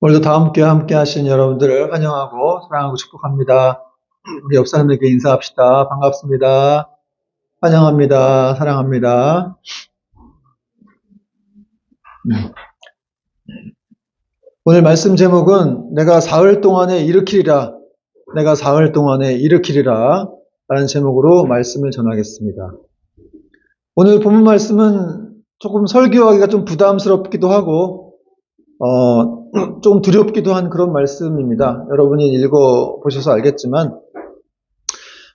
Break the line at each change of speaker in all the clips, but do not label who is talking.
오늘도 다 함께 하신 여러분들을 환영하고 사랑하고 축복합니다. 우리 옆 사람에게 인사합시다. 반갑습니다. 환영합니다. 사랑합니다. 오늘 말씀 제목은 내가 사흘 동안에 일으키리라. 내가 사흘 동안에 일으키리라 라는 제목으로 말씀을 전하겠습니다. 오늘 본문 말씀은 조금 설교하기가 좀 부담스럽기도 하고 조금 두렵기도 한 그런 말씀입니다. 여러분이 읽어보셔서 알겠지만,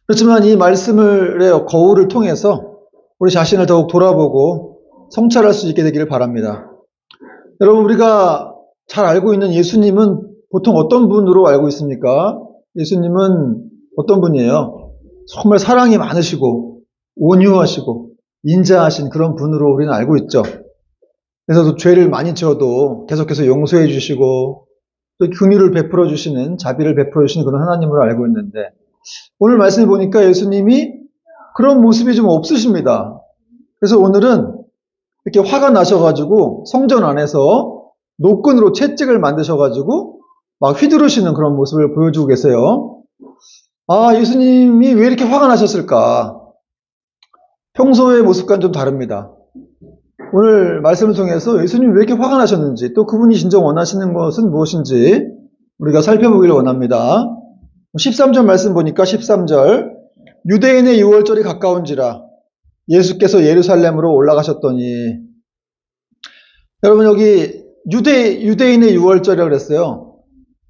그렇지만 이 말씀의 거울을 통해서 우리 자신을 더욱 돌아보고 성찰할 수 있게 되기를 바랍니다. 여러분, 우리가 잘 알고 있는 예수님은 보통 어떤 분으로 알고 있습니까? 예수님은 어떤 분이에요? 정말 사랑이 많으시고 온유하시고 인자하신 그런 분으로 우리는 알고 있죠. 그래서 또 죄를 많이 지어도 계속해서 용서해 주시고 또 긍휼을 베풀어 주시는, 자비를 베풀어 주시는 그런 하나님으로 알고 있는데, 오늘 말씀해 보니까 예수님이 그런 모습이 좀 없으십니다. 그래서 오늘은 이렇게 화가 나셔가지고 성전 안에서 노끈으로 채찍을 만드셔가지고 막 휘두르시는 그런 모습을 보여주고 계세요. 아, 예수님이 왜 이렇게 화가 나셨을까? 평소의 모습과는 좀 다릅니다. 오늘 말씀을 통해서 예수님이 왜 이렇게 화가 나셨는지, 또 그분이 진정 원하시는 것은 무엇인지 우리가 살펴보기를 원합니다. 13절 말씀 보니까 13절, 유대인의 유월절이 가까운지라 예수께서 예루살렘으로 올라가셨더니. 여러분, 여기 유대인의 유월절이라고 그랬어요.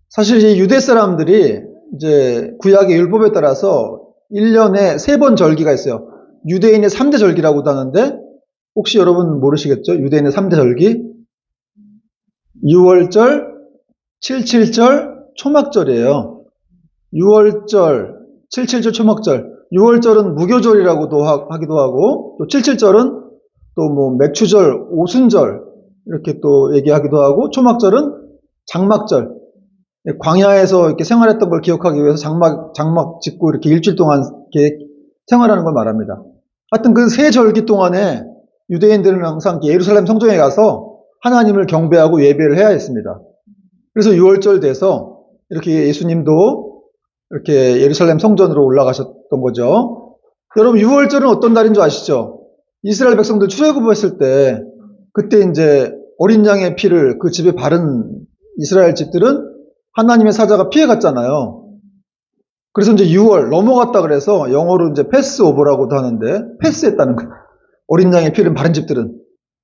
사실 이 유대 사람들이 이제 구약의 율법에 따라서 1년에 3번 절기가 있어요. 유대인의 3대 절기라고도 하는데, 혹시 여러분 모르시겠죠? 유대인의 3대 절기? 유월절, 칠칠절, 초막절이에요. 유월절, 칠칠절, 초막절. 유월절은 무교절이라고도 하기도 하고, 또 칠칠절은 또 뭐 맥추절, 오순절 이렇게 또 얘기하기도 하고, 초막절은 장막절. 광야에서 이렇게 생활했던 걸 기억하기 위해서 장막 짓고 이렇게 일주일 동안 이렇게 생활하는 걸 말합니다. 하여튼 그 세 절기 동안에 유대인들은 항상 예루살렘 성전에 가서 하나님을 경배하고 예배를 해야 했습니다. 그래서 6월절 돼서 이렇게 예수님도 이렇게 예루살렘 성전으로 올라가셨던 거죠. 여러분, 6월절은 어떤 날인 줄 아시죠? 이스라엘 백성들 출애굽했을 때, 그때 이제 어린 양의 피를 그 집에 바른 이스라엘 집들은 하나님의 사자가 피해갔잖아요. 그래서 이제 6월 넘어갔다 그래서 영어로 이제 패스오버라고도 하는데, 패스했다는 거예요. 어린 양의 피를 바른 집들은.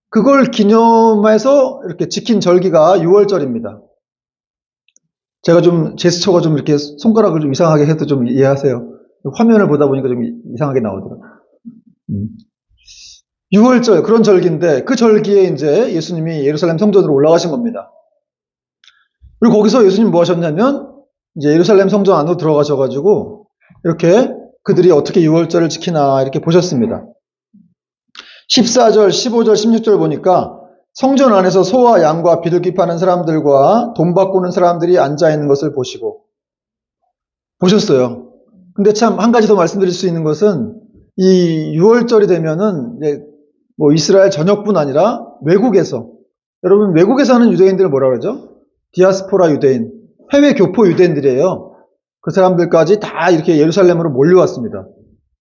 그걸 기념해서 이렇게 지킨 절기가 6월절입니다. 제가 좀 제스처가 좀 이렇게 손가락을 좀 이상하게 해도 좀 이해하세요. 화면을 보다 보니까 좀 이상하게 나오더라고요. 6월절, 그런 절기인데, 그 절기에 이제 예수님이 예루살렘 성전으로 올라가신 겁니다. 그리고 거기서 예수님 뭐 하셨냐면, 이제 예루살렘 성전 안으로 들어가셔가지고 이렇게 그들이 어떻게 6월절을 지키나 이렇게 보셨습니다. 14절, 15절, 16절 보니까 성전 안에서 소와 양과 비둘기 파는 사람들과 돈 바꾸는 사람들이 앉아있는 것을 보셨어요. 근데 참 한 가지 더 말씀드릴 수 있는 것은, 이 6월절이 되면은 이제 뭐 이스라엘 전역뿐 아니라 외국에서, 여러분 외국에 사는 유대인들을 뭐라 그러죠? 디아스포라 유대인, 해외 교포 유대인들이에요. 그 사람들까지 다 이렇게 예루살렘으로 몰려왔습니다.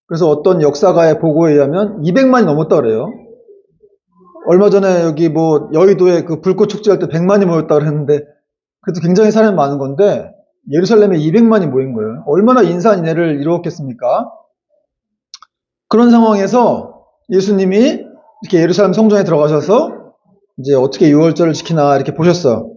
그래서 어떤 역사가의 보고에 의하면 200만이 넘었다 그래요. 얼마 전에 여기 뭐 여의도에 그 불꽃 축제할 때 100만이 모였다 그랬는데, 그래도 굉장히 사람이 많은 건데 예루살렘에 200만이 모인 거예요. 얼마나 인산인해를 이루었겠습니까? 그런 상황에서 예수님이 이렇게 예루살렘 성전에 들어가셔서 이제 어떻게 6월절을 지키나 이렇게 보셨어요.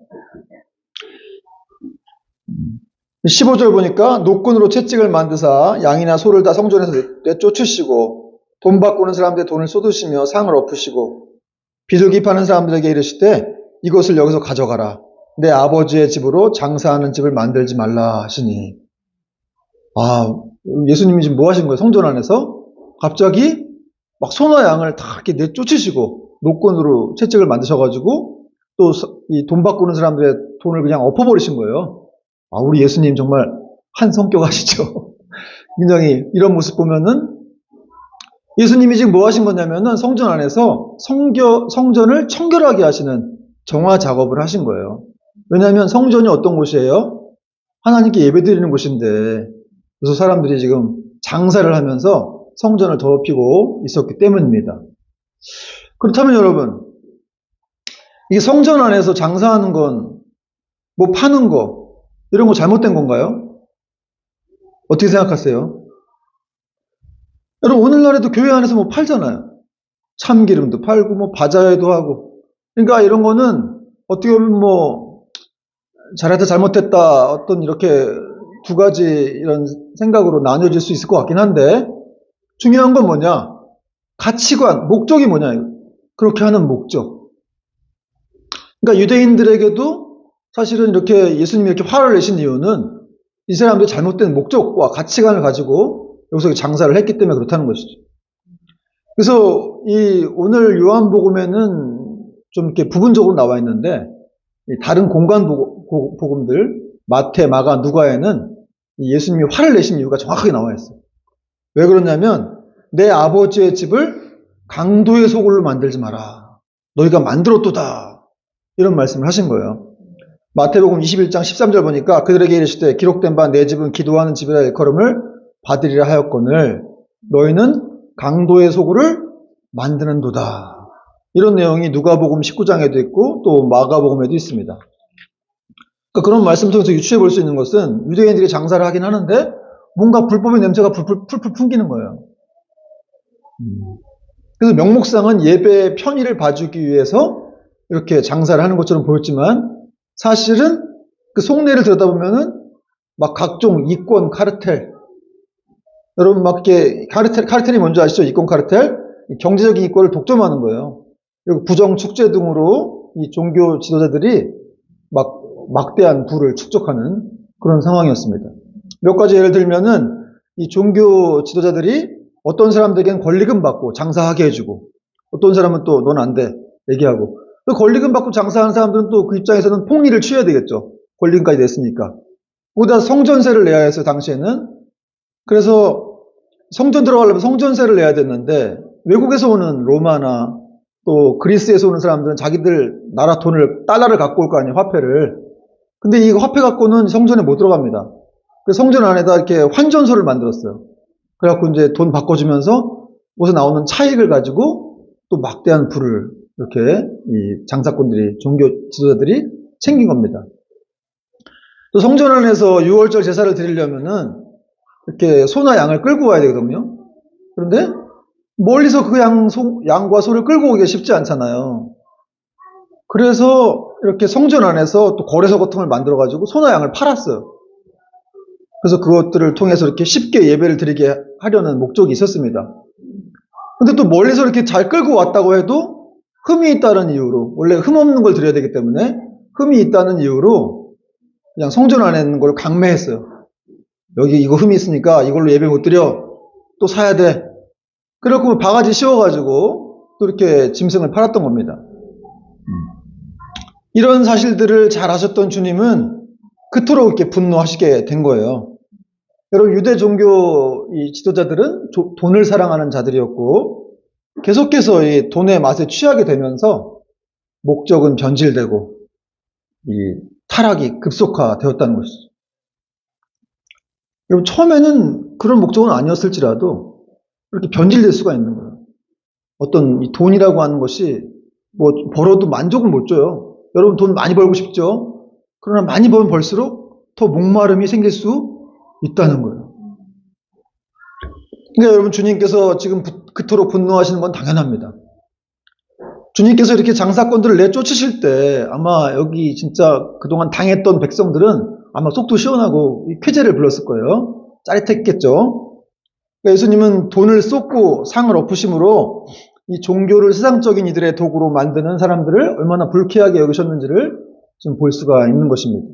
15절 보니까 노끈으로 채찍을 만드사 양이나 소를 다 성전에서 내쫓으시고, 돈 바꾸는 사람들의 돈을 쏟으시며 상을 엎으시고, 비둘기 파는 사람들에게 이르시되 이것을 여기서 가져가라. 내 아버지의 집으로 장사하는 집을 만들지 말라 하시니. 아, 예수님이 지금 뭐 하신 거예요? 성전 안에서 갑자기 막 소나 양을 다 이렇게 내쫓으시고 노끈으로 채찍을 만드셔가지고 또 이 돈 바꾸는 사람들의 돈을 그냥 엎어버리신 거예요. 아, 우리 예수님 정말 한 성격 하시죠. 굉장히 이런 모습 보면은 예수님이 지금 뭐 하신 거냐면은 성전 안에서 성전을 청결하게 하시는 정화 작업을 하신 거예요. 왜냐하면 성전이 어떤 곳이에요? 하나님께 예배드리는 곳인데, 그래서 사람들이 지금 장사를 하면서 성전을 더럽히고 있었기 때문입니다. 그렇다면 여러분, 이 성전 안에서 장사하는 건, 뭐 파는 거, 이런 거 잘못된 건가요? 어떻게 생각하세요? 여러분, 오늘날에도 교회 안에서 뭐 팔잖아요. 참기름도 팔고, 뭐 바자회도 하고. 그러니까 이런 거는 어떻게 보면 뭐, 잘했다, 잘못했다, 어떤 이렇게 두 가지 이런 생각으로 나뉘어질 수 있을 것 같긴 한데, 중요한 건 뭐냐? 가치관, 목적이 뭐냐? 그렇게 하는 목적. 그러니까 유대인들에게도 사실은 이렇게 예수님이 이렇게 화를 내신 이유는 이 사람들이 잘못된 목적과 가치관을 가지고 여기서 장사를 했기 때문에 그렇다는 것이죠. 그래서 이 오늘 요한복음에는 좀 이렇게 부분적으로 나와 있는데 다른 공간 복음들 마태, 마가, 누가에는 예수님이 화를 내신 이유가 정확하게 나와 있어요. 왜 그러냐면 내 아버지의 집을 강도의 소굴로 만들지 마라. 너희가 만들었도다. 이런 말씀을 하신 거예요. 마태복음 21장 13절 보니까 그들에게 이르시되 기록된 바 내 집은 기도하는 집이라 일컬음을 받으리라 하였거늘 너희는 강도의 소굴을 만드는도다. 이런 내용이 누가복음 19장에도 있고 또 마가복음에도 있습니다. 그러니까 그런 말씀 통해서 유추해 볼 수 있는 것은 유대인들이 장사를 하긴 하는데 뭔가 불법의 냄새가 풀풀 풍기는 거예요. 그래서 명목상은 예배의 편의를 봐주기 위해서 이렇게 장사를 하는 것처럼 보였지만 사실은 그 속내를 들여다보면은 막 각종 이권 카르텔, 여러분 막 이렇게 카르텔이 뭔지 아시죠? 이권 카르텔, 경제적인 이권을 독점하는 거예요. 그리고 부정 축제 등으로 이 종교 지도자들이 막 막대한 부를 축적하는 그런 상황이었습니다. 몇 가지 예를 들면은 이 종교 지도자들이 어떤 사람들에게는 권리금 받고 장사하게 해주고 어떤 사람은 또 넌 안 돼 얘기하고 그 권리금 받고 장사하는 사람들은 또 그 입장에서는 폭리를 취해야 되겠죠. 권리금까지 냈으니까. 거기다 성전세를 내야 했어요. 당시에는. 그래서 성전 들어가려면 성전세를 내야 됐는데 외국에서 오는 로마나 또 그리스에서 오는 사람들은 자기들 나라 돈을 달러를 갖고 올 거 아니에요. 화폐를. 근데 이 화폐 갖고는 성전에 못 들어갑니다. 그래서 성전 안에다 이렇게 환전소를 만들었어요. 그래갖고 이제 돈 바꿔주면서 거기서 나오는 차익을 가지고 또 막대한 부를 이렇게 이 장사꾼들이, 종교 지도자들이 챙긴 겁니다. 또 성전 안에서 6월절 제사를 드리려면은 이렇게 소나 양을 끌고 와야 되거든요. 그런데 멀리서 그 양과 소를 끌고 오기가 쉽지 않잖아요. 그래서 이렇게 성전 안에서 또 거래소 같은 걸 만들어가지고 소나 양을 팔았어요. 그래서 그것들을 통해서 이렇게 쉽게 예배를 드리게 하려는 목적이 있었습니다. 근데 또 멀리서 이렇게 잘 끌고 왔다고 해도 흠이 있다는 이유로, 원래 흠 없는 걸 드려야 되기 때문에 흠이 있다는 이유로 그냥 성전 안에 있는 걸 강매했어요. 여기 이거 흠이 있으니까 이걸로 예배 못 드려. 또 사야 돼. 그래갖고 바가지 씌워가지고 또 이렇게 짐승을 팔았던 겁니다. 이런 사실들을 잘 아셨던 주님은 그토록 이렇게 분노하시게 된 거예요. 여러분, 유대 종교 이 지도자들은 돈을 사랑하는 자들이었고, 계속해서 이 돈의 맛에 취하게 되면서 목적은 변질되고, 이 타락이 급속화되었다는 것이죠. 여러분, 처음에는 그런 목적은 아니었을지라도 이렇게 변질될 수가 있는 거예요. 어떤 이 돈이라고 하는 것이 뭐 벌어도 만족을 못 줘요. 여러분 돈 많이 벌고 싶죠? 그러나 많이 벌면 벌수록 더 목마름이 생길 수 있다는 거예요. 그러니까 여러분 주님께서 지금 그토록 분노하시는 건 당연합니다. 주님께서 이렇게 장사꾼들을 내쫓으실 때 아마 여기 진짜 그동안 당했던 백성들은 아마 속도 시원하고 쾌재를 불렀을 거예요. 짜릿했겠죠. 그러니까 예수님은 돈을 쏟고 상을 엎으심으로 이 종교를 세상적인 이들의 도구로 만드는 사람들을 얼마나 불쾌하게 여기셨는지를 좀 볼 수가 있는 것입니다.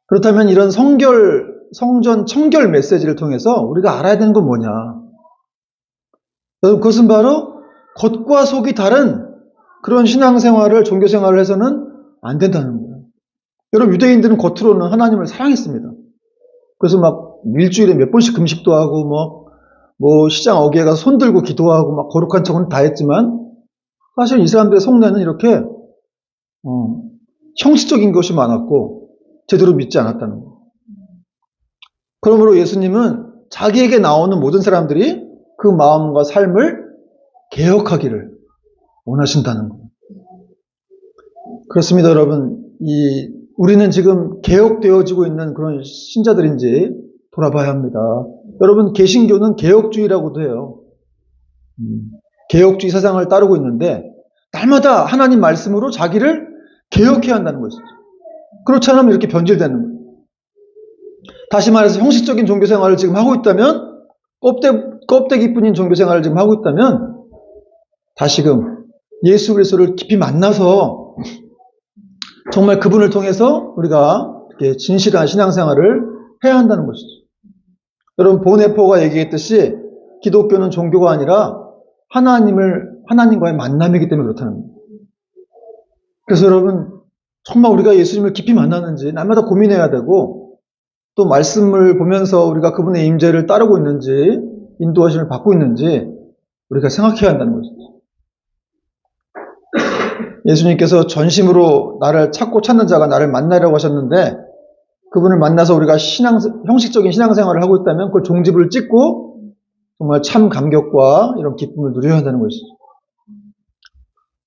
그렇다면 이런 성전 청결 메시지를 통해서 우리가 알아야 되는 건 뭐냐? 여러분, 그것은 바로 겉과 속이 다른 그런 신앙생활을, 종교생활을 해서는 안 된다는 거예요. 여러분, 유대인들은 겉으로는 하나님을 사랑했습니다. 그래서 막 일주일에 몇 번씩 금식도 하고 뭐 시장 어귀에 가서 손 들고 기도하고 막 거룩한 척은 다 했지만 사실 이 사람들의 속내는 이렇게 형식적인 것이 많았고 제대로 믿지 않았다는 거예요. 그러므로 예수님은 자기에게 나오는 모든 사람들이 그 마음과 삶을 개혁하기를 원하신다는 거예요. 그렇습니다, 여러분. 우리는 지금 개혁되어지고 있는 그런 신자들인지 돌아봐야 합니다. 여러분, 개신교는 개혁주의라고도 해요. 개혁주의 사상을 따르고 있는데 날마다 하나님 말씀으로 자기를 개혁해야 한다는 것이죠. 그렇지 않으면 이렇게 변질되는 거예요. 다시 말해서 형식적인 종교생활을 지금 하고 있다면, 껍데기뿐인 종교생활을 지금 하고 있다면 다시금 예수 그리스도를 깊이 만나서 정말 그분을 통해서 우리가 이렇게 진실한 신앙생활을 해야 한다는 것이죠. 여러분, 보네포가 얘기했듯이 기독교는 종교가 아니라 하나님과의 만남이기 때문에 그렇다는 거예요. 그래서 여러분, 정말 우리가 예수님을 깊이 만나는지 날마다 고민해야 되고, 또 말씀을 보면서 우리가 그분의 임재를 따르고 있는지, 인도하심을 받고 있는지 우리가 생각해야 한다는 것이죠. 예수님께서 전심으로 나를 찾는 자가 나를 만나려고 하셨는데, 그분을 만나서 우리가 형식적인 신앙생활을 하고 있다면 그걸 종지부를 찍고 정말 참 감격과 이런 기쁨을 누려야 한다는 것이죠.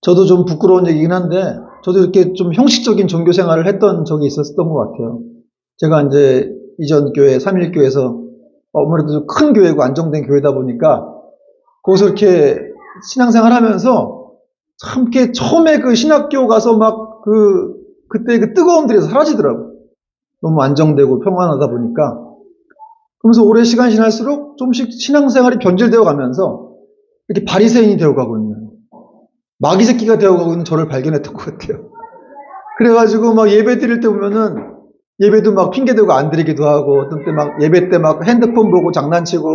저도 좀 부끄러운 얘기긴 한데, 저도 이렇게 좀 형식적인 종교생활을 했던 적이 있었던 것 같아요. 제가 이제 이전 교회, 삼일교회에서 아무래도 큰 교회고 안정된 교회다 보니까 거기서 이렇게 신앙생활 하면서 참 이렇게 처음에 그 신학교 가서 막 그때 그 뜨거움들이 사라지더라고요. 너무 안정되고 평안하다 보니까. 그러면서 오래 시간이 지날수록 조금씩 신앙생활이 변질되어 가면서 이렇게 바리새인이 되어가고 있는, 마귀 새끼가 되어가고 있는 저를 발견했던 것 같아요. 그래가지고 막 예배 드릴 때 보면은 예배도 막 핑계대고 안 드리기도 하고, 어떤 때 막 예배 때 막 핸드폰 보고 장난치고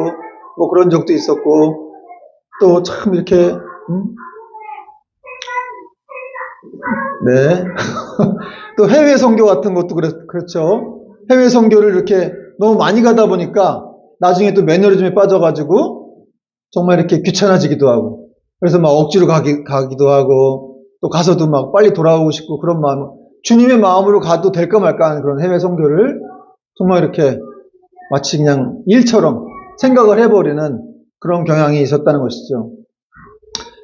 뭐 그런 적도 있었고, 또 참 이렇게 네. 또 해외 선교 같은 것도 그렇죠. 해외 선교를 이렇게 너무 많이 가다 보니까 나중에 또 매너리즘에 빠져가지고 정말 이렇게 귀찮아지기도 하고, 그래서 막 억지로 가기도 하고, 또 가서도 막 빨리 돌아오고 싶고, 그런 마음, 주님의 마음으로 가도 될까 말까 하는 그런 해외 선교를 정말 이렇게 마치 그냥 일처럼 생각을 해버리는 그런 경향이 있었다는 것이죠.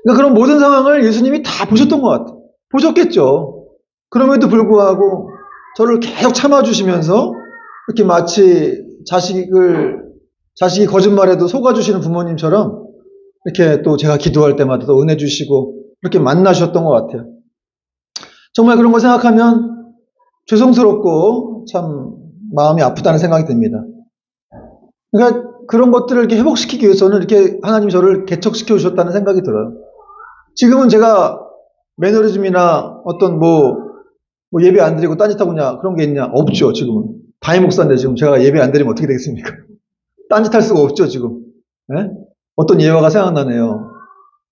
그러니까 그런 모든 상황을 예수님이 다 보셨던 것 같아요. 보셨겠죠. 그럼에도 불구하고 저를 계속 참아주시면서 이렇게 마치 자식이 거짓말해도 속아주시는 부모님처럼 이렇게 또 제가 기도할 때마다 또 은혜 주시고 이렇게 만나셨던 것 같아요. 정말 그런 거 생각하면 죄송스럽고 참 마음이 아프다는 생각이 듭니다. 그러니까 그런 것들을 이렇게 회복시키기 위해서는 이렇게 하나님이 저를 개척시켜 주셨다는 생각이 들어요. 지금은 제가 매너리즘이나 어떤 뭐 예배 안 드리고 딴짓하고 그런 게 있냐? 없죠, 지금은. 담임 목사인데 지금 제가 예배 안 드리면 어떻게 되겠습니까? 딴짓할 수가 없죠, 지금. 네? 어떤 예화가 생각나네요.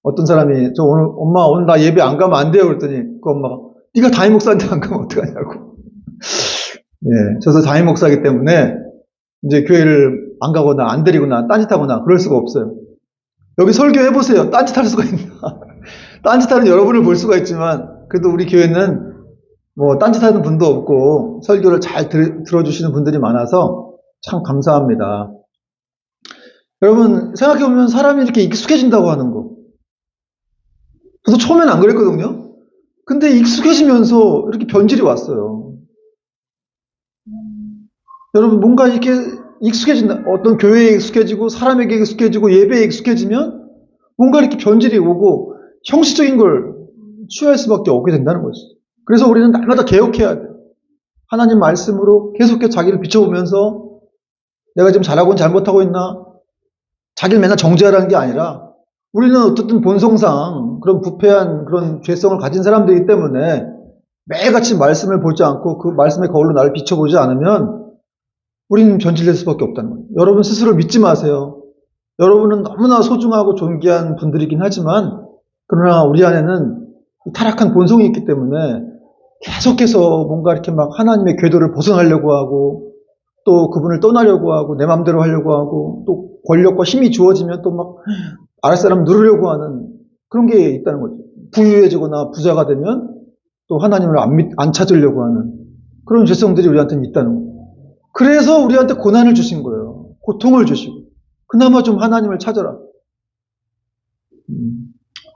어떤 사람이 엄마 오늘 나 예배 안 가면 안 돼요 그랬더니 그 엄마가 네가 담임 목사인데 안 가면 어떡하냐고. 예, 저도 담임 목사이기 때문에 이제 교회를 안 가거나 안 드리거나 딴짓하거나 그럴 수가 없어요. 여기 설교해보세요. 딴짓할 수가 있나? 딴짓하는 여러분을 볼 수가 있지만 그래도 우리 교회는 뭐 딴짓하는 분도 없고 설교를 잘 들어주시는 분들이 많아서 참 감사합니다. 여러분 생각해보면 사람이 이렇게 익숙해진다고 하는 거, 저도 처음에는 안 그랬거든요. 근데 익숙해지면서 이렇게 변질이 왔어요. 여러분 뭔가 이렇게 익숙해진다, 어떤 교회에 익숙해지고 사람에게 익숙해지고 예배에 익숙해지면 뭔가 이렇게 변질이 오고 형식적인 걸 취할 수밖에 없게 된다는 것이죠. 그래서 우리는 날마다 개혁해야 돼요. 하나님 말씀으로 계속해서 자기를 비춰보면서 내가 지금 잘하고 잘못하고 있나, 자기를 맨날 정죄하라는 게 아니라 우리는 어쨌든 본성상 그런 부패한 그런 죄성을 가진 사람들이기 때문에 매일같이 말씀을 보지 않고 그 말씀의 거울로 나를 비춰보지 않으면 우리는 변질될 수밖에 없다는 거예요. 여러분 스스로 믿지 마세요. 여러분은 너무나 소중하고 존귀한 분들이긴 하지만 그러나 우리 안에는 타락한 본성이 있기 때문에 계속해서 뭔가 이렇게 막 하나님의 궤도를 벗어나려고 하고 또 그분을 떠나려고 하고 내 마음대로 하려고 하고 또 권력과 힘이 주어지면 또 막 아랫사람 누르려고 하는 그런 게 있다는 거죠. 부유해지거나 부자가 되면 또 하나님을 안 찾으려고 하는 그런 죄성들이 우리한테는 있다는 거예요. 그래서 우리한테 고난을 주신 거예요. 고통을 주시고. 그나마 좀 하나님을 찾아라.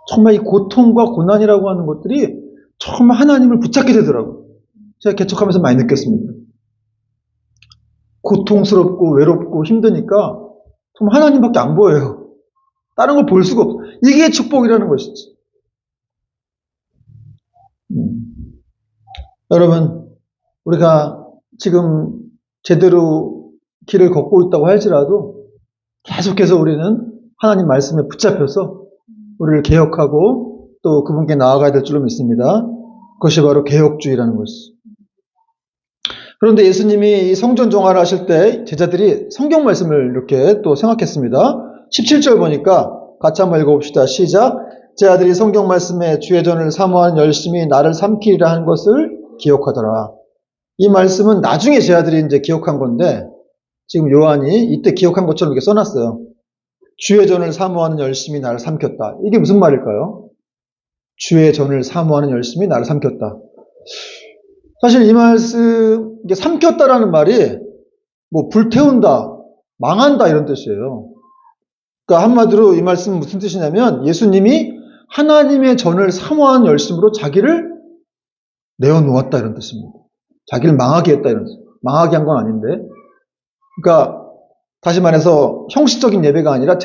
정말 이 고통과 고난이라고 하는 것들이 정말 하나님을 붙잡게 되더라고요. 제가 개척하면서 많이 느꼈습니다. 고통스럽고 외롭고 힘드니까 정말 하나님밖에 안 보여요. 다른 걸 볼 수가 없어요. 이게 축복이라는 것이지. 여러분, 우리가 지금 제대로 길을 걷고 있다고 할지라도 계속해서 우리는 하나님 말씀에 붙잡혀서 우리를 개혁하고 또 그분께 나아가야 될 줄로 믿습니다. 그것이 바로 개혁주의라는 것이죠. 그런데 예수님이 이 성전 종화를 하실 때 제자들이 성경 말씀을 이렇게 또 생각했습니다. 17절 보니까 같이 한번 읽어봅시다. 시작. 제 아들이 성경 말씀에 주의 전을 사모하는 열심히 나를 삼키리라 한 것을 기억하더라. 이 말씀은 나중에 제 아들이 이제 기억한 건데 지금 요한이 이때 기억한 것처럼 이렇게 써놨어요. 주의 전을 사모하는 열심히 나를 삼켰다. 이게 무슨 말일까요? 주의 전을 사모하는 열심히 나를 삼켰다. 사실 이 말씀, 이게 삼켰다라는 말이 뭐 불태운다, 망한다 이런 뜻이에요. 그러니까 한마디로 이 말씀은 무슨 뜻이냐면 예수님이 하나님의 전을 사모하는 열심으로 자기를 내어놓았다 이런 뜻입니다. 자기를 망하게 했다 이런 뜻. 망하게 한 건 아닌데. 그러니까 다시 말해서 형식적인 예배가 아니라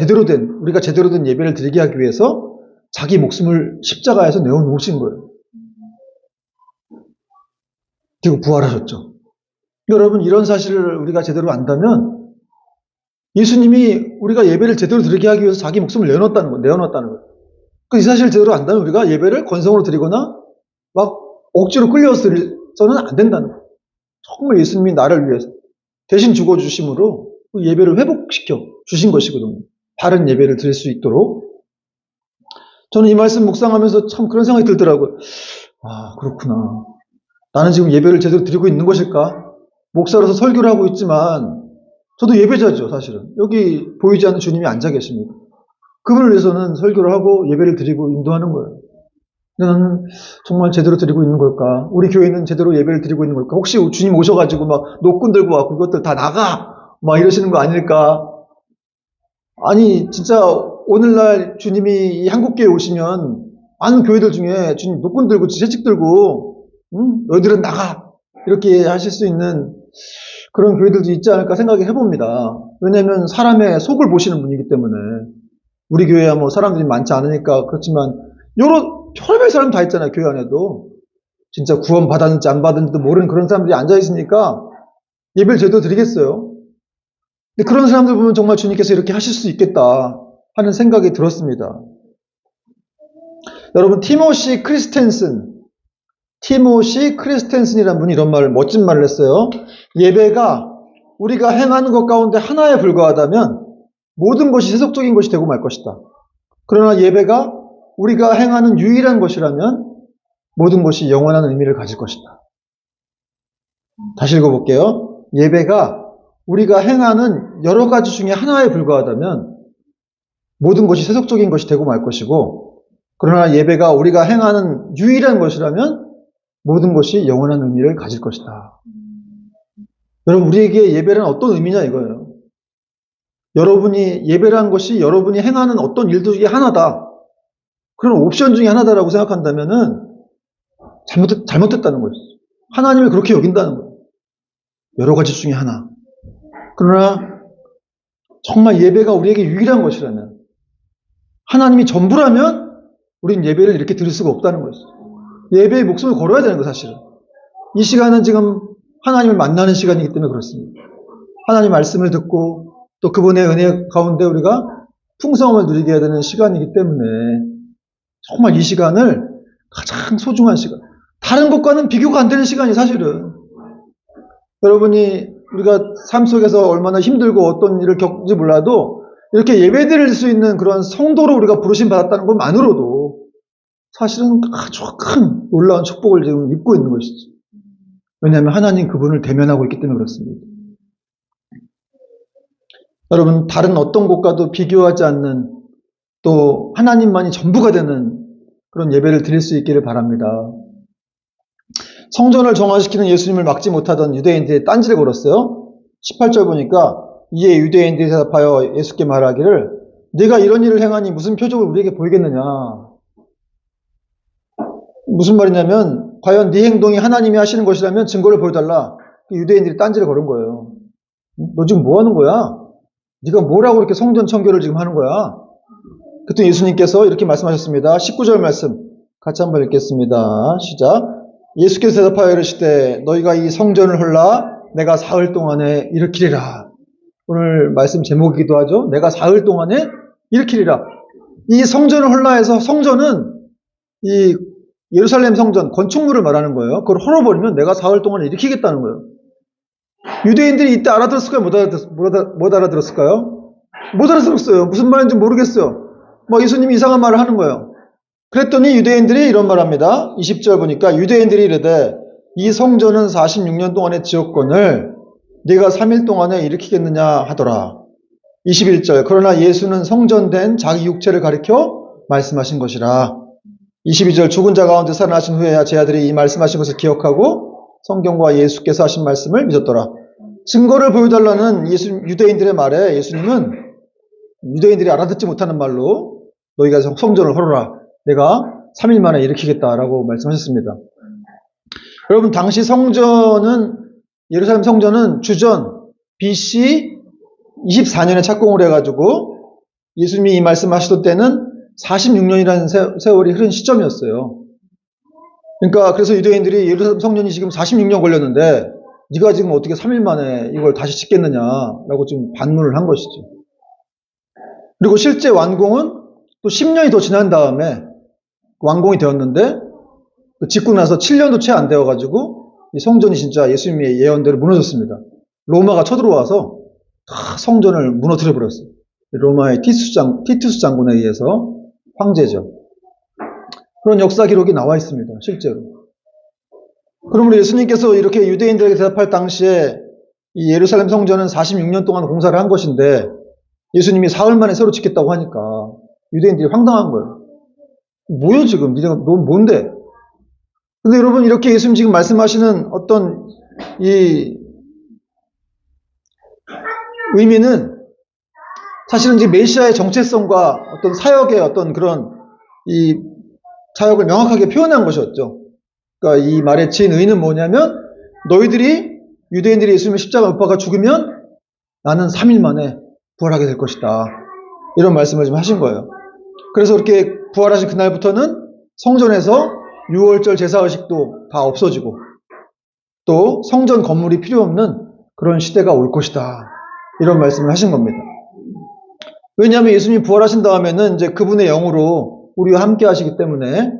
우리가 제대로 된 예배를 드리게 하기 위해서 자기 목숨을 십자가에서 내어놓으신 거예요. 그리고 부활하셨죠. 여러분, 이런 사실을 우리가 제대로 안다면 예수님이 우리가 예배를 제대로 드리게 하기 위해서 자기 목숨을 내어놨다는 거예요. 이 사실을 제대로 안다면 우리가 예배를 건성으로 드리거나 막 억지로 끌려서 드려서는 안 된다는 거예요. 정말 예수님이 나를 위해서 대신 죽어주심으로 그 예배를 회복시켜 주신 것이거든요. 바른 예배를 드릴 수 있도록. 저는 이 말씀 묵상하면서 참 그런 생각이 들더라고요. 아, 그렇구나. 나는 지금 예배를 제대로 드리고 있는 것일까? 목사로서 설교를 하고 있지만 저도 예배자죠, 사실은. 여기 보이지 않는 주님이 앉아 계십니다. 그분을 위해서는 설교를 하고 예배를 드리고 인도하는 거예요. 나는 정말 제대로 드리고 있는 걸까? 우리 교회는 제대로 예배를 드리고 있는 걸까? 혹시 주님 오셔가지고 막 노끈 들고 와서 그것들 다 나가! 막 이러시는 거 아닐까? 아니, 진짜 오늘날 주님이 이 한국교회에 오시면 많은 교회들 중에 주님 노끈 들고 채찍 들고 너희들은 나가! 이렇게 하실 수 있는 그런 교회들도 있지 않을까 생각을 해봅니다. 왜냐하면 사람의 속을 보시는 분이기 때문에 우리 교회야 뭐 사람들이 많지 않으니까 그렇지만 여러 별의별 사람 다 있잖아요. 교회 안에도 진짜 구원 받았는지 안 받았는지도 모르는 그런 사람들이 앉아 있으니까 예배를 제대로 드리겠어요. 근데 그런 사람들 보면 정말 주님께서 이렇게 하실 수 있겠다 하는 생각이 들었습니다. 여러분 티모시 크리스텐슨이라는 분이 이런 멋진 말을 했어요. 예배가 우리가 행하는 것 가운데 하나에 불과하다면 모든 것이 세속적인 것이 되고 말 것이다. 그러나 예배가 우리가 행하는 유일한 것이라면 모든 것이 영원한 의미를 가질 것이다. 다시 읽어볼게요. 예배가 우리가 행하는 여러 가지 중에 하나에 불과하다면 모든 것이 세속적인 것이 되고 말 것이고, 그러나 예배가 우리가 행하는 유일한 것이라면 모든 것이 영원한 의미를 가질 것이다. 여러분, 우리에게 예배는 어떤 의미냐 이거예요. 여러분이 예배란 것이 여러분이 행하는 어떤 일들 중에 하나다. 그런 옵션 중에 하나다라고 생각한다면은 잘못됐다는 거죠. 하나님을 그렇게 여긴다는 거예요. 여러 가지 중에 하나. 그러나 정말 예배가 우리에게 유일한 것이라면, 하나님이 전부라면 우린 예배를 이렇게 드릴 수가 없다는 거죠. 예배에 목숨을 걸어야 되는 거예요, 사실은. 이 시간은 지금 하나님을 만나는 시간이기 때문에 그렇습니다. 하나님 말씀을 듣고 또 그분의 은혜 가운데 우리가 풍성함을 누리게 해야 되는 시간이기 때문에 정말 이 시간을 가장 소중한 시간, 다른 것과는 비교가 안 되는 시간이 사실은. 여러분이 우리가 삶 속에서 얼마나 힘들고 어떤 일을 겪는지 몰라도 이렇게 예배 드릴 수 있는 그런 성도로 우리가 부르심 받았다는 것만으로도 사실은 아주 큰 놀라운 축복을 지금 입고 있는 것이죠. 왜냐하면 하나님 그분을 대면하고 있기 때문에 그렇습니다. 여러분, 다른 어떤 곳과도 비교하지 않는, 또 하나님만이 전부가 되는 그런 예배를 드릴 수 있기를 바랍니다. 성전을 정화시키는 예수님을 막지 못하던 유대인들이 딴지를 걸었어요. 18절 보니까 이에 유대인들이 대답하여 예수께 말하기를 네가 이런 일을 행하니 무슨 표적을 우리에게 보이겠느냐. 무슨 말이냐면 과연 네 행동이 하나님이 하시는 것이라면 증거를 보여달라. 유대인들이 딴지를 걸은 거예요. 너 지금 뭐 하는 거야? 네가 뭐라고 이렇게 성전 청교를 지금 하는 거야? 그때 예수님께서 이렇게 말씀하셨습니다. 19절 말씀 같이 한번 읽겠습니다. 시작. 예수께서 대답하여 이르시되 너희가 이 성전을 헐라 내가 사흘 동안에 일으키리라. 오늘 말씀 제목이기도 하죠. 내가 사흘 동안에 일으키리라. 이 성전을 헐라 해서 성전은 이 예루살렘 성전 건축물을 말하는 거예요. 그걸 헐어버리면 내가 사흘 동안에 일으키겠다는 거예요. 유대인들이 이때 알아들었을까요? 못 알아들었을까요? 못 알아들었어요. 무슨 말인지 모르겠어요. 예수님이 이상한 말을 하는 거예요. 그랬더니 유대인들이 이런 말 합니다. 20절 보니까 유대인들이 이르되 이 성전은 46년 동안의 지었건을 네가 3일 동안에 일으키겠느냐 하더라. 21절 그러나 예수는 성전된 자기 육체를 가리켜 말씀하신 것이라. 22절 죽은 자 가운데 살아나신 후에야 제 아들이 이 말씀하신 것을 기억하고 성경과 예수께서 하신 말씀을 믿었더라. 증거를 보여달라는 유대인들의 말에 예수님은 유대인들이 알아듣지 못하는 말로 너희가 성전을 헐어라. 내가 3일 만에 일으키겠다라고 말씀하셨습니다. 여러분 당시 성전은 예루살렘 성전은 주전 BC 24년에 착공을 해가지고 예수님이 이 말씀하시던 때는 46년이라는 세월이 흐른 시점이었어요. 그러니까 그래서 유대인들이 예루살렘 성전이 지금 46년 걸렸는데 네가 지금 어떻게 3일 만에 이걸 다시 짓겠느냐라고 지금 반문을 한 것이죠. 그리고 실제 완공은 또 10년이 더 지난 다음에 완공이 되었는데 짓고 나서 7년도 채 안 되어가지고 이 성전이 진짜 예수님의 예언대로 무너졌습니다. 로마가 쳐들어와서 다 성전을 무너뜨려 버렸어요. 로마의 티투스 장군에 의해서 황제죠. 그런 역사 기록이 나와 있습니다. 실제로. 그러므로 예수님께서 이렇게 유대인들에게 대답할 당시에 이 예루살렘 성전은 46년 동안 공사를 한 것인데 예수님이 사흘 만에 새로 짓겠다고 하니까 유대인들이 황당한 거예요. 뭐야 지금? 너 뭔데? 근데 여러분 이렇게 예수님 지금 말씀하시는 어떤 이 의미는 사실은 지금 메시아의 정체성과 어떤 사역의 어떤 그런 이 사역을 명확하게 표현한 것이었죠. 그러니까 이 말의 진의는 뭐냐면 유대인들이 예수님의 십자가 못 박아 죽으면 나는 3일 만에 부활하게 될 것이다. 이런 말씀을 좀 하신 거예요. 그래서 이렇게 부활하신 그날부터는 성전에서 유월절 제사의식도 다 없어지고 또 성전 건물이 필요 없는 그런 시대가 올 것이다. 이런 말씀을 하신 겁니다. 왜냐하면 예수님이 부활하신 다음에는 이제 그분의 영으로 우리와 함께 하시기 때문에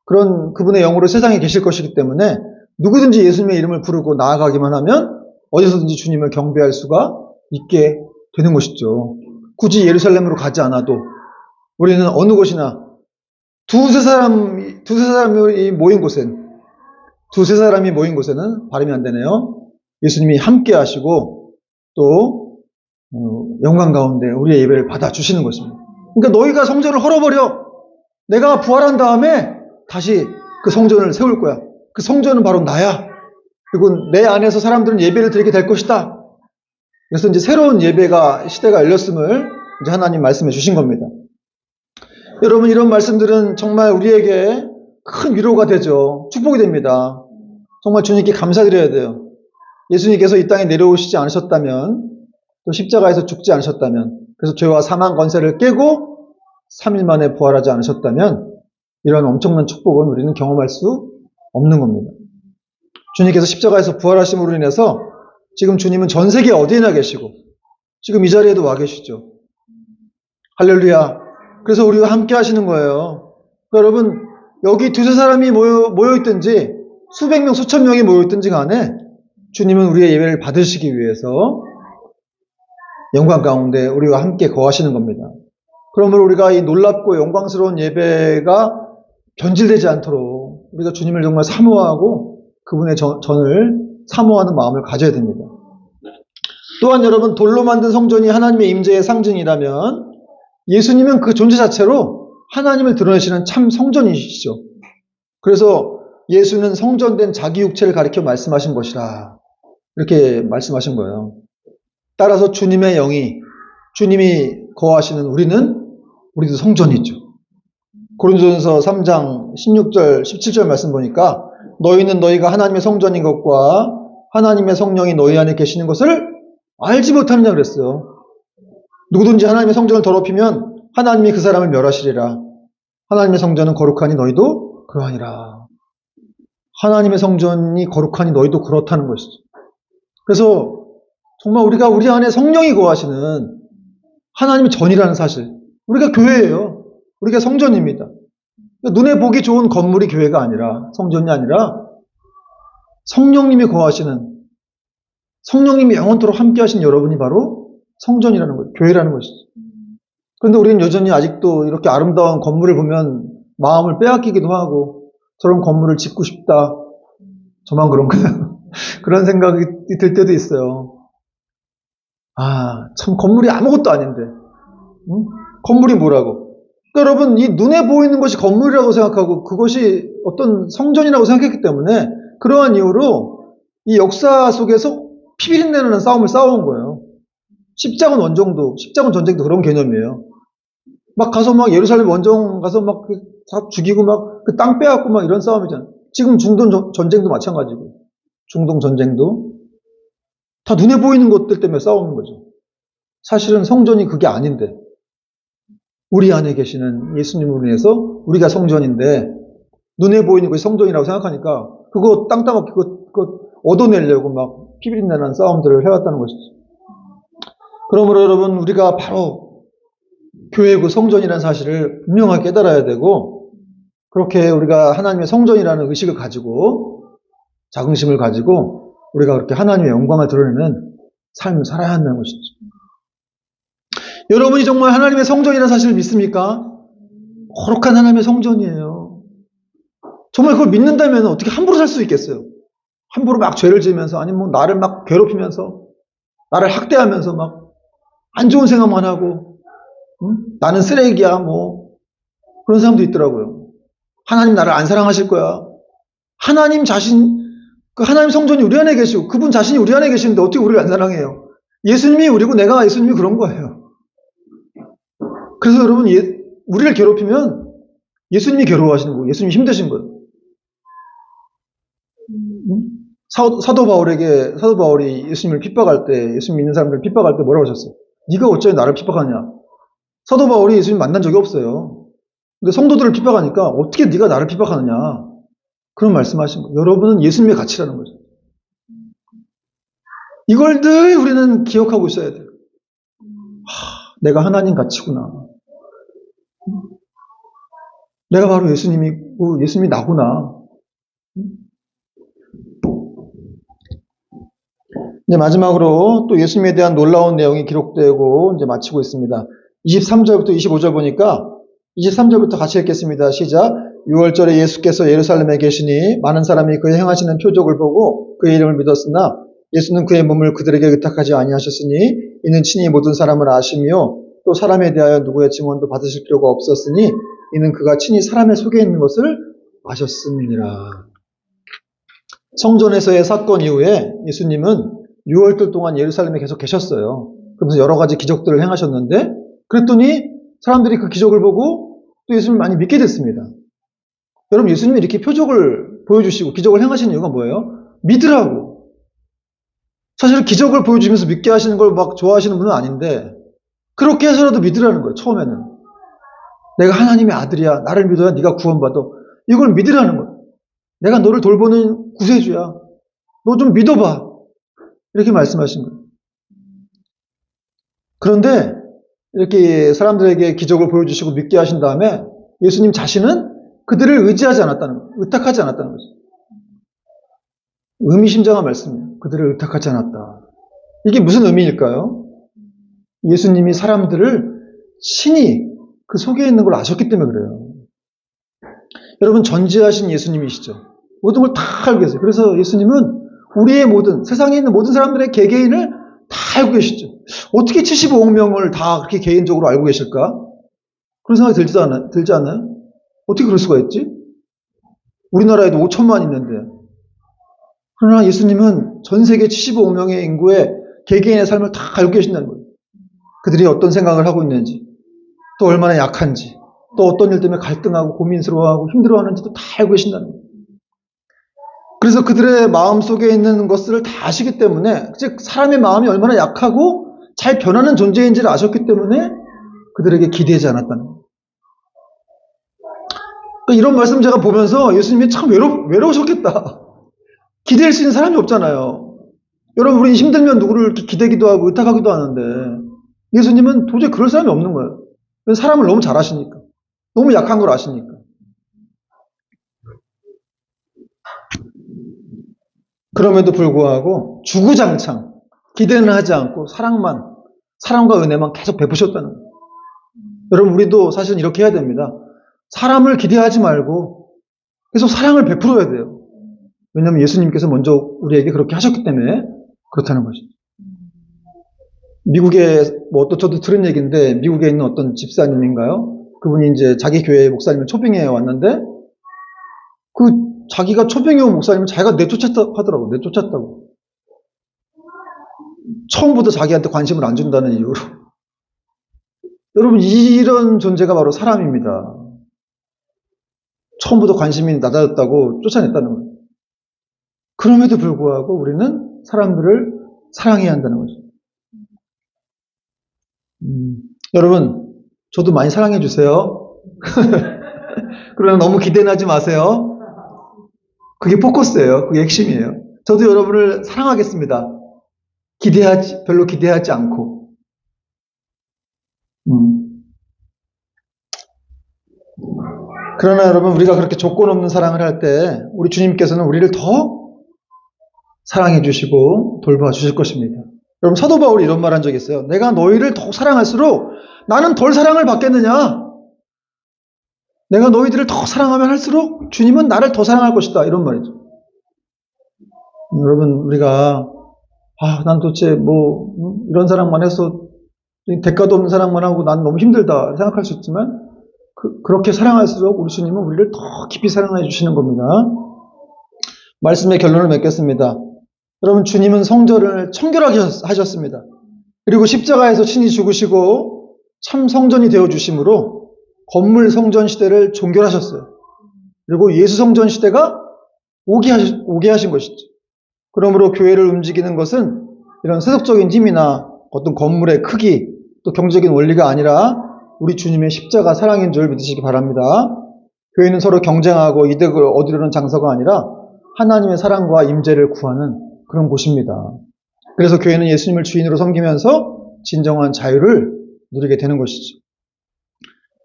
그런 그분의 영으로 세상에 계실 것이기 때문에 누구든지 예수님의 이름을 부르고 나아가기만 하면 어디서든지 주님을 경배할 수가 있게 되는 것이죠. 굳이 예루살렘으로 가지 않아도 우리는 어느 곳이나 두세 사람이 모인 곳에는 발음이 안 되네요. 예수님이 함께 하시고 또 영광 가운데 우리의 예배를 받아주시는 것입니다. 그러니까 너희가 성전을 헐어버려. 내가 부활한 다음에 다시 그 성전을 세울 거야. 그 성전은 바로 나야. 그리고 내 안에서 사람들은 예배를 드리게 될 것이다. 그래서 이제 새로운 시대가 열렸음을 이제 하나님 말씀해 주신 겁니다. 여러분 이런 말씀들은 정말 우리에게 큰 위로가 되죠. 축복이 됩니다. 정말 주님께 감사드려야 돼요. 예수님께서 이 땅에 내려오시지 않으셨다면 또 십자가에서 죽지 않으셨다면 그래서 죄와 사망 권세를 깨고 3일 만에 부활하지 않으셨다면 이런 엄청난 축복은 우리는 경험할 수 없는 겁니다. 주님께서 십자가에서 부활하심으로 인해서 지금 주님은 전 세계 어디에나 계시고 지금 이 자리에도 와 계시죠. 할렐루야. 그래서 우리와 함께 하시는 거예요. 여러분 여기 두세 사람이 모여있든지 수백 명 수천 명이 모여있든지 간에 주님은 우리의 예배를 받으시기 위해서 영광 가운데 우리와 함께 거하시는 겁니다. 그러므로 우리가 이 놀랍고 영광스러운 예배가 변질되지 않도록 우리가 주님을 정말 사모하고 그분의 전을 사모하는 마음을 가져야 됩니다. 또한 여러분 돌로 만든 성전이 하나님의 임재의 상징이라면 예수님은 그 존재 자체로 하나님을 드러내시는 참 성전이시죠. 그래서 예수는 성전된 자기 육체를 가리켜 말씀하신 것이라. 이렇게 말씀하신 거예요. 따라서 주님의 영이, 주님이 거하시는 우리도 성전이죠. 고린도전서 3장 16절, 17절 말씀 보니까 너희는 너희가 하나님의 성전인 것과 하나님의 성령이 너희 안에 계시는 것을 알지 못하느냐 그랬어요. 누구든지 하나님의 성전을 더럽히면 하나님이 그 사람을 멸하시리라. 하나님의 성전은 거룩하니 너희도 그러하니라. 하나님의 성전이 거룩하니 너희도 그렇다는 것이죠. 그래서 정말 우리가 우리 안에 성령이 거하시는 하나님의 전이라는 사실. 우리가 교회예요. 우리가 성전입니다. 눈에 보기 좋은 건물이 교회가 아니라, 성전이 아니라 성령님이 거하시는, 성령님이 영원토록 함께 하신 여러분이 바로 성전이라는 거예요. 교회라는 것이죠. 그런데 우리는 여전히 아직도 이렇게 아름다운 건물을 보면 마음을 빼앗기기도 하고, 저런 건물을 짓고 싶다. 저만 그런가요? 그런 생각이 들 때도 있어요. 참 건물이 아무것도 아닌데. 응? 건물이 뭐라고? 그러니까 여러분, 이 눈에 보이는 것이 건물이라고 생각하고 그것이 어떤 성전이라고 생각했기 때문에 그러한 이유로 이 역사 속에서 피비린내나는 싸움을 싸워온 거예요. 십자군 원정도, 십자군 전쟁도 그런 개념이에요. 막 가서 막 예루살렘 원정 가서 막 다 죽이고 막 그 땅 빼앗고 막 이런 싸움이잖아요. 지금 중동 전쟁도 마찬가지고. 중동 전쟁도 다 눈에 보이는 것들 때문에 싸우는 거죠. 사실은 성전이 그게 아닌데 우리 안에 계시는 예수님으로 인해서 우리가 성전인데 눈에 보이는 것이 성전이라고 생각하니까 그거 땅 따먹기 그거 얻어내려고 막 피비린내나는 싸움들을 해왔다는 것이죠. 그러므로 여러분 우리가 바로 교회고 성전이라는 사실을 분명하게 깨달아야 되고 그렇게 우리가 하나님의 성전이라는 의식을 가지고 자긍심을 가지고 우리가 그렇게 하나님의 영광을 드러내는 삶을 살아야 한다는 것이죠. 여러분이 정말 하나님의 성전이라는 사실을 믿습니까? 거룩한 하나님의 성전이에요. 정말 그걸 믿는다면 어떻게 함부로 살 수 있겠어요? 함부로 막 죄를 지으면서 아니면 뭐 나를 막 괴롭히면서 나를 학대하면서 막 안 좋은 생각만 하고 나는 쓰레기야 뭐 그런 사람도 있더라고요. 하나님 나를 안 사랑하실 거야. 하나님 자신 그 하나님 성전이 우리 안에 계시고 그분 자신이 우리 안에 계시는데 어떻게 우리를 안 사랑해요? 예수님이 우리고 내가 예수님이 그런 거예요. 그래서 여러분 우리를 괴롭히면 예수님이 괴로워하시는 거고 예수님이 힘드신 거예요. 사도 바울이 예수님을 핍박할 때 예수님 믿는 사람들 핍박할 때 뭐라고 하셨어요? 네가 어째 나를 핍박하냐? 사도 바울이 예수님 만난 적이 없어요. 근데 성도들을 핍박하니까 어떻게 네가 나를 핍박하느냐? 그런 말씀하신 거예요. 여러분은 예수님의 가치라는 거죠. 이걸 늘 우리는 기억하고 있어야 돼요. 내가 하나님 가치구나. 내가 바로 예수님이고 예수님이 나구나. 이제 마지막으로 또 예수님에 대한 놀라운 내용이 기록되고 이제 마치고 있습니다. 23절부터 25절 보니까 23절부터 같이 읽겠습니다. 시작. 6월절에 예수께서 예루살렘에 계시니 많은 사람이 그의 행하시는 표적을 보고 그의 이름을 믿었으나 예수는 그의 몸을 그들에게 의탁하지 아니하셨으니 이는 친히 모든 사람을 아시며 또 사람에 대하여 누구의 증언도 받으실 필요가 없었으니 이는 그가 친히 사람의 속에 있는 것을 아셨음이니라. 성전에서의 사건 이후에 예수님은 6월달 동안 예루살렘에 계속 계셨어요. 그러면서 여러 가지 기적들을 행하셨는데 그랬더니 사람들이 그 기적을 보고 또 예수님을 많이 믿게 됐습니다. 여러분 예수님이 이렇게 표적을 보여주시고 기적을 행하시는 이유가 뭐예요? 믿으라고. 사실 기적을 보여주면서 믿게 하시는 걸 막 좋아하시는 분은 아닌데 그렇게 해서라도 믿으라는 거예요. 처음에는. 내가 하나님의 아들이야. 나를 믿어야 네가 구원받아. 이걸 믿으라는 거예요. 내가 너를 돌보는 구세주야. 너 좀 믿어봐. 이렇게 말씀하신 거예요. 그런데 이렇게 사람들에게 기적을 보여주시고 믿게 하신 다음에 예수님 자신은 그들을 의지하지 않았다는 거예요. 의탁하지 않았다는 거죠. 의미심장한 말씀이에요. 그들을 의탁하지 않았다. 이게 무슨 의미일까요? 예수님이 사람들을 친히 그 속에 있는 걸 아셨기 때문에 그래요. 여러분 전지하신 예수님이시죠. 모든 걸 다 알고 계세요. 그래서 예수님은 우리의 세상에 있는 모든 사람들의 개개인을 다 알고 계시죠. 어떻게 75억 명을 다 그렇게 개인적으로 알고 계실까? 그런 생각이 들지 않아요? 어떻게 그럴 수가 있지? 우리나라에도 5천만 있는데. 그러나 예수님은 전 세계 75명의 인구의 개개인의 삶을 다 알고 계신다는 거예요. 그들이 어떤 생각을 하고 있는지, 또 얼마나 약한지, 또 어떤 일 때문에 갈등하고 고민스러워하고 힘들어하는지도 다 알고 계신다는 거예요. 그래서 그들의 마음속에 있는 것을 다 아시기 때문에, 즉 사람의 마음이 얼마나 약하고 잘 변하는 존재인지를 아셨기 때문에 그들에게 기대지 않았다는 거예요. 이런 말씀 제가 보면서 예수님이 참 외로우셨겠다. 기댈 수 있는 사람이 없잖아요. 여러분, 우리는 힘들면 누구를 이렇게 기대기도 하고 의탁하기도 하는데 예수님은 도저히 그럴 사람이 없는 거예요. 사람을 너무 잘 아시니까. 너무 약한 걸 아시니까. 그럼에도 불구하고 주구장창 기대는 하지 않고 사랑과 은혜만 계속 베푸셨다는 거예요. 여러분, 우리도 사실은 이렇게 해야 됩니다. 사람을 기대하지 말고 계속 사랑을 베풀어야 돼요. 왜냐하면 예수님께서 먼저 우리에게 그렇게 하셨기 때문에 그렇다는 것이죠. 미국에, 저도 들은 얘기인데, 미국에 있는 어떤 집사님인가요? 그분이 이제 자기 교회 목사님을 초빙해 왔는데, 자기가 초빙해 온 목사님을 자기가 내쫓았다 하더라고, 내쫓았다고. 처음부터 자기한테 관심을 안 준다는 이유로. 여러분, 이런 존재가 바로 사람입니다. 처음부터 관심이 낮아졌다고 쫓아냈다는 거예요. 그럼에도 불구하고 우리는 사람들을 사랑해야 한다는 거죠. 여러분, 저도 많이 사랑해 주세요. 그러나 너무 기대는 하지 마세요. 그게 포커스예요. 그게 핵심이에요. 저도 여러분을 사랑하겠습니다. 별로 기대하지 않고. 그러나 여러분, 우리가 그렇게 조건 없는 사랑을 할 때 우리 주님께서는 우리를 더 사랑해 주시고 돌봐 주실 것입니다. 여러분, 사도 바울이 이런 말 한 적이 있어요. 내가 너희를 더욱 사랑할수록 나는 덜 사랑을 받겠느냐? 내가 너희들을 더 사랑하면 할수록 주님은 나를 더 사랑할 것이다. 이런 말이죠. 여러분, 우리가 난 도대체 이런 사랑만 해서 대가도 없는 사랑만 하고 난 너무 힘들다 생각할 수 있지만 그렇게 사랑할수록 우리 주님은 우리를 더 깊이 사랑해 주시는 겁니다. 말씀의 결론을 맺겠습니다. 여러분, 주님은 성전을 청결하게 하셨습니다. 그리고 십자가에서 친히 죽으시고 참 성전이 되어주심으로 건물 성전 시대를 종결하셨어요. 그리고 예수 성전 시대가 오게 하신 것이죠. 그러므로 교회를 움직이는 것은 이런 세속적인 힘이나 어떤 건물의 크기, 또 경제적인 원리가 아니라 우리 주님의 십자가 사랑인 줄 믿으시기 바랍니다. 교회는 서로 경쟁하고 이득을 얻으려는 장소가 아니라 하나님의 사랑과 임재를 구하는 그런 곳입니다. 그래서 교회는 예수님을 주인으로 섬기면서 진정한 자유를 누리게 되는 것이죠.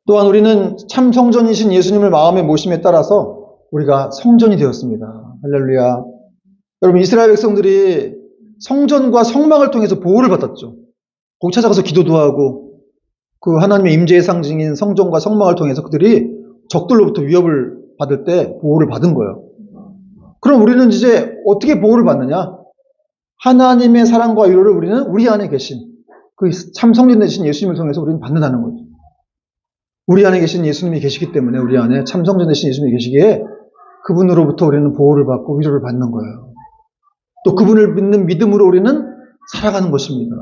또한 우리는 참 성전이신 예수님을 마음에 모심에 따라서 우리가 성전이 되었습니다. 할렐루야. 여러분, 이스라엘 백성들이 성전과 성막을 통해서 보호를 받았죠. 거기 찾아가서 기도도 하고 그 하나님의 임재의 상징인 성전과 성막을 통해서 그들이 적들로부터 위협을 받을 때 보호를 받은 거예요. 그럼 우리는 이제 어떻게 보호를 받느냐? 하나님의 사랑과 위로를 우리는 우리 안에 계신 그 참 성전 되신 예수님을 통해서 우리는 받는다는 거죠. 우리 안에 계신 예수님이 계시기 때문에 우리 안에 참 성전 되신 예수님이 계시기에 그분으로부터 우리는 보호를 받고 위로를 받는 거예요. 또 그분을 믿는 믿음으로 우리는 살아가는 것입니다.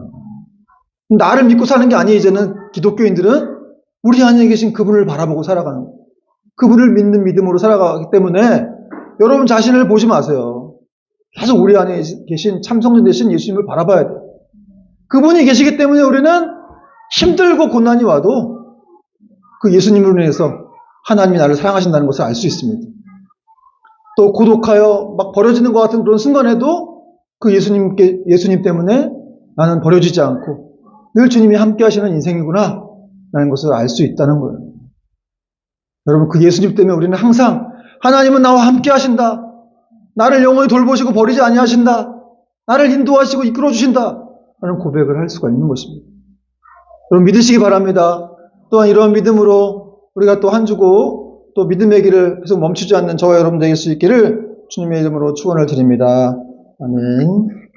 나를 믿고 사는 게 아니에요. 이제는 기독교인들은 우리 안에 계신 그분을 바라보고 살아가는 거예요. 그분을 믿는 믿음으로 살아가기 때문에 여러분 자신을 보지 마세요. 계속 우리 안에 계신 참 성전 되신 예수님을 바라봐야 돼요. 그분이 계시기 때문에 우리는 힘들고 고난이 와도 그 예수님을 인해서 하나님이 나를 사랑하신다는 것을 알 수 있습니다. 또 고독하여 막 버려지는 것 같은 그런 순간에도 그 예수님 때문에 나는 버려지지 않고 늘 주님이 함께 하시는 인생이구나 라는 것을 알 수 있다는 거예요. 여러분, 그 예수님 때문에 우리는 항상 하나님은 나와 함께 하신다. 나를 영원히 돌보시고 버리지 아니하신다. 나를 인도하시고 이끌어 주신다. 라는 고백을 할 수가 있는 것입니다. 여러분, 믿으시기 바랍니다. 또한 이러한 믿음으로 우리가 또 한 주고 또 믿음의 길을 계속 멈추지 않는 저와 여러분 되실 수 있기를 주님의 이름으로 축원을 드립니다. 아멘.